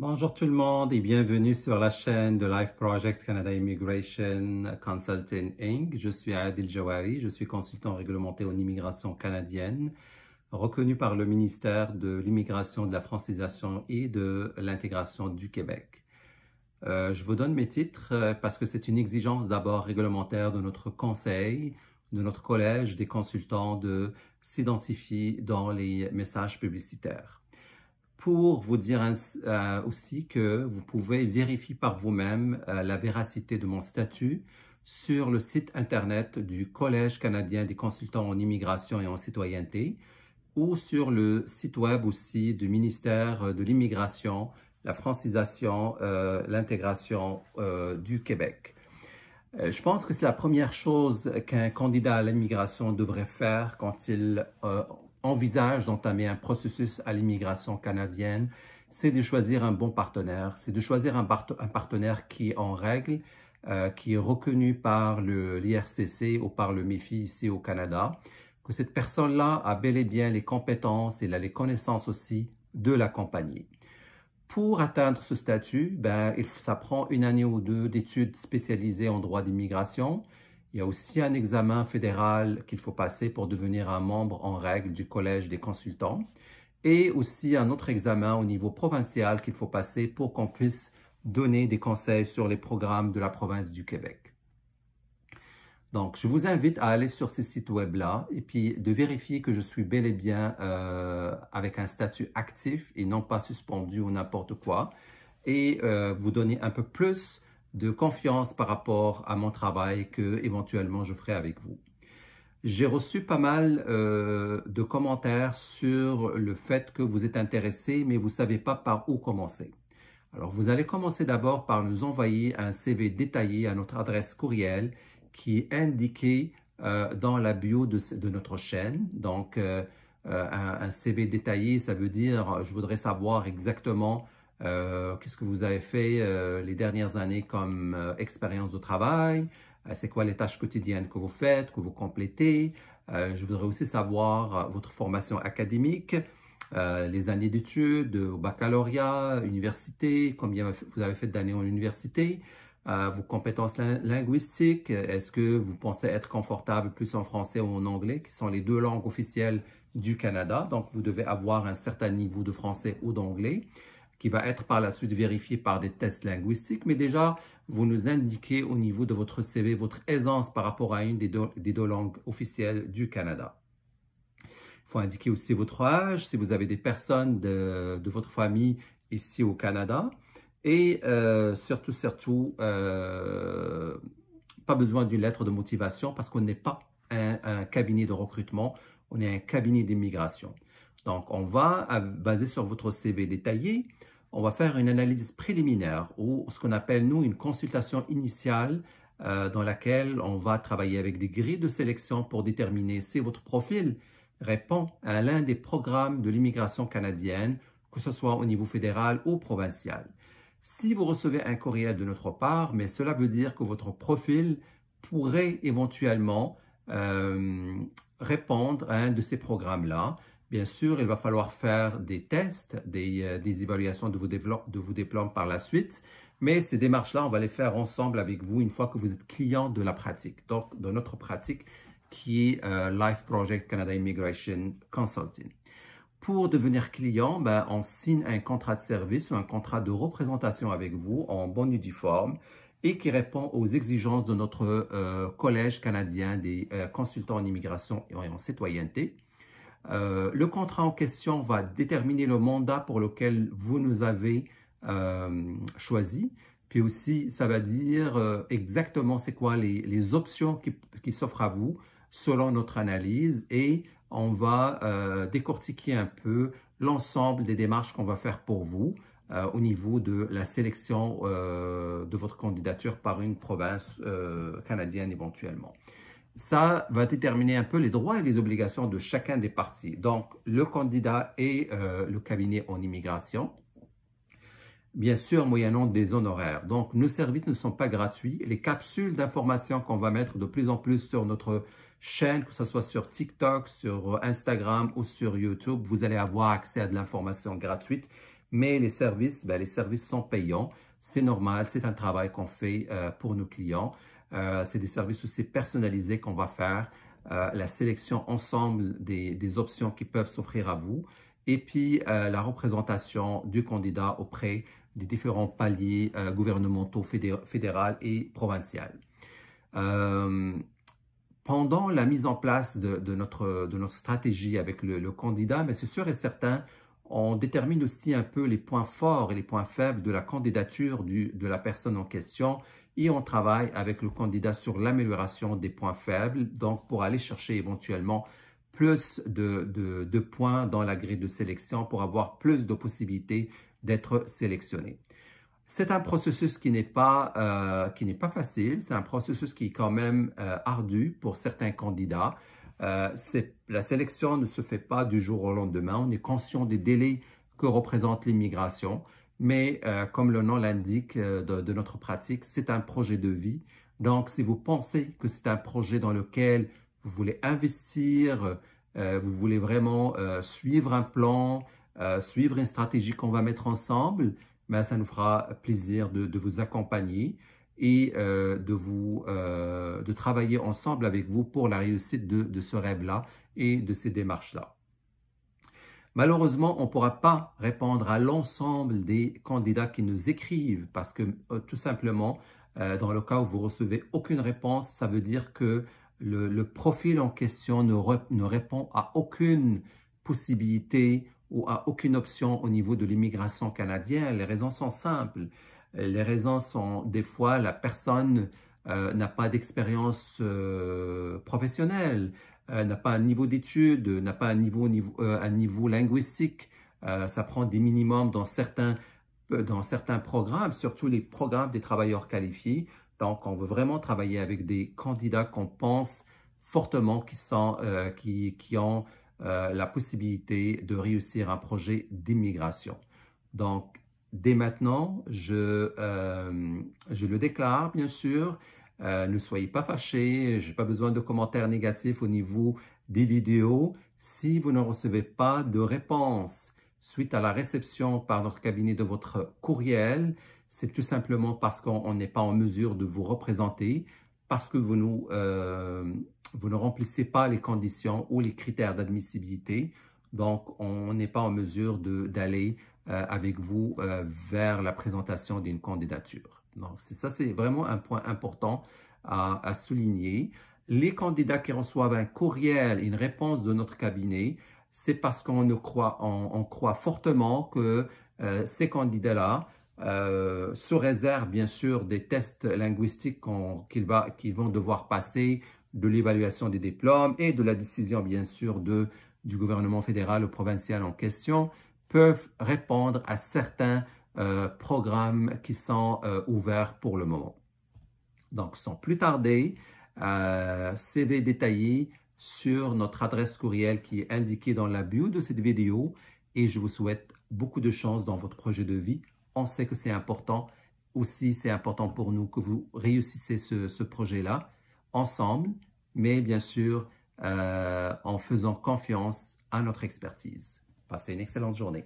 Bonjour tout le monde et bienvenue sur la chaîne de Life Project Canada Immigration Consulting Inc. Je suis Adil Jawari, je suis consultant réglementé en immigration canadienne, reconnu par le ministère de l'Immigration, de la Francisation et de l'Intégration du Québec. Je vous donne mes titres parce que c'est une exigence d'abord réglementaire de notre conseil, de notre collège des consultants de s'identifier dans les messages publicitaires. Pour vous dire aussi que vous pouvez vérifier par vous-même la véracité de mon statut sur le site internet du Collège canadien des consultants en immigration et en citoyenneté ou sur le site web aussi du ministère de l'Immigration, la francisation, l'intégration du Québec. Je pense que c'est la première chose qu'un candidat à l'immigration devrait faire quand il envisage d'entamer un processus à l'immigration canadienne, c'est de choisir un bon partenaire, c'est de choisir un partenaire qui est en règle, qui est reconnu par l'IRCC ou par le MEFI ici au Canada, que cette personne-là a bel et bien les compétences et les connaissances aussi de l'accompagner. Pour atteindre ce statut, ça prend une année ou deux d'études spécialisées en droit d'immigration. Il y a aussi un examen fédéral qu'il faut passer pour devenir un membre en règle du Collège des consultants et aussi un autre examen au niveau provincial qu'il faut passer pour qu'on puisse donner des conseils sur les programmes de la province du Québec. Donc, je vous invite à aller sur ces sites web-là et puis de vérifier que je suis bel et bien avec un statut actif et non pas suspendu ou n'importe quoi et vous donner un peu plus de confiance par rapport à mon travail que éventuellement je ferai avec vous. J'ai reçu pas mal de commentaires sur le fait que vous êtes intéressé, mais vous ne savez pas par où commencer. Alors, vous allez commencer d'abord par nous envoyer un CV détaillé à notre adresse courriel qui est indiquée dans la bio de notre chaîne. Donc, un CV détaillé, ça veut dire, je voudrais savoir exactement qu'est-ce que vous avez fait les dernières années comme expérience de travail, c'est quoi les tâches quotidiennes que vous faites, que vous complétez. Je voudrais aussi savoir votre formation académique, les années d'études, au baccalauréat, université, combien vous avez fait d'années en université, vos compétences linguistiques, est-ce que vous pensez être confortable plus en français ou en anglais, qui sont les deux langues officielles du Canada. Donc, vous devez avoir un certain niveau de français ou d'anglais, qui va être par la suite vérifié par des tests linguistiques, mais déjà, vous nous indiquez au niveau de votre CV votre aisance par rapport à une des deux langues officielles du Canada. Il faut indiquer aussi votre âge, si vous avez des personnes de votre famille ici au Canada. Et surtout, pas besoin d'une lettre de motivation parce qu'on n'est pas un cabinet de recrutement, on est un cabinet d'immigration. Donc, on va, basé sur votre CV détaillé, on va faire une analyse préliminaire ou ce qu'on appelle, nous, une consultation initiale dans laquelle on va travailler avec des grilles de sélection pour déterminer si votre profil répond à l'un des programmes de l'immigration canadienne, que ce soit au niveau fédéral ou provincial. Si vous recevez un courriel de notre part, mais cela veut dire que votre profil pourrait éventuellement répondre à un de ces programmes-là. Bien sûr, il va falloir faire des tests, des évaluations de vos diplômes par la suite, mais ces démarches-là, on va les faire ensemble avec vous une fois que vous êtes client de la pratique, donc de notre pratique qui est Life Project Canada Immigration Consulting. Pour devenir client, on signe un contrat de service ou un contrat de représentation avec vous en bonne et due forme et qui répond aux exigences de notre Collège canadien des consultants en immigration et en citoyenneté. Le contrat en question va déterminer le mandat pour lequel vous nous avez choisi. Puis aussi, ça va dire exactement c'est quoi les options qui s'offrent à vous selon notre analyse et on va décortiquer un peu l'ensemble des démarches qu'on va faire pour vous au niveau de la sélection de votre candidature par une province canadienne éventuellement. Ça va déterminer un peu les droits et les obligations de chacun des parties. Donc, le candidat et le cabinet en immigration, bien sûr, moyennant des honoraires. Donc, nos services ne sont pas gratuits. Les capsules d'informations qu'on va mettre de plus en plus sur notre chaîne, que ce soit sur TikTok, sur Instagram ou sur YouTube, vous allez avoir accès à de l'information gratuite. Mais les services sont payants. C'est normal, c'est un travail qu'on fait pour nos clients. C'est des services aussi personnalisés qu'on va faire. La sélection ensemble des options qui peuvent s'offrir à vous. Et puis, la représentation du candidat auprès des différents paliers gouvernementaux, fédéral et provincial. Pendant la mise en place de notre stratégie avec le candidat, mais c'est sûr et certain, on détermine aussi un peu les points forts et les points faibles de la candidature de la personne en question et on travaille avec le candidat sur l'amélioration des points faibles, donc pour aller chercher éventuellement plus de points dans la grille de sélection pour avoir plus de possibilités d'être sélectionné. C'est un processus qui n'est pas facile, c'est un processus qui est quand même ardu pour certains candidats. La sélection ne se fait pas du jour au lendemain, on est conscient des délais que représente l'immigration, mais comme le nom l'indique de notre pratique, c'est un projet de vie. Donc, si vous pensez que c'est un projet dans lequel vous voulez investir, vous voulez vraiment suivre un plan, suivre une stratégie qu'on va mettre ensemble, ben, ça nous fera plaisir de vous accompagner et de travailler ensemble avec vous pour la réussite de ce rêve-là et de ces démarches-là. Malheureusement, on ne pourra pas répondre à l'ensemble des candidats qui nous écrivent parce que tout simplement, dans le cas où vous recevez aucune réponse, ça veut dire que le profil en question ne répond à aucune possibilité ou à aucune option au niveau de l'immigration canadienne. Les raisons sont simples. Les raisons sont des fois la personne n'a pas d'expérience professionnelle, n'a pas un niveau d'études, n'a pas un niveau linguistique. Ça prend des minimums dans certains programmes, surtout les programmes des travailleurs qualifiés. Donc, on veut vraiment travailler avec des candidats qu'on pense fortement qui ont la possibilité de réussir un projet d'immigration. Donc, dès maintenant, je le déclare, bien sûr. Ne soyez pas fâchés, je n'ai pas besoin de commentaires négatifs au niveau des vidéos. Si vous ne recevez pas de réponse suite à la réception par notre cabinet de votre courriel, c'est tout simplement parce qu'on n'est pas en mesure de vous représenter, parce que vous ne remplissez pas les conditions ou les critères d'admissibilité. Donc, on n'est pas en mesure d'aller avec vous vers la présentation d'une candidature. Donc, ça, c'est vraiment un point important à souligner. Les candidats qui reçoivent un courriel, une réponse de notre cabinet, c'est parce qu'on croit fortement que ces candidats-là, sous réserve bien sûr des tests linguistiques qu'ils vont devoir passer, de l'évaluation des diplômes et de la décision bien sûr du gouvernement fédéral ou provincial en question, peuvent répondre à certains programmes qui sont ouverts pour le moment. Donc, sans plus tarder, CV détaillé sur notre adresse courriel qui est indiquée dans la bio de cette vidéo et je vous souhaite beaucoup de chance dans votre projet de vie. On sait que c'est important. Aussi, c'est important pour nous que vous réussissez ce projet-là ensemble, mais bien sûr, en faisant confiance à notre expertise. Passez une excellente journée.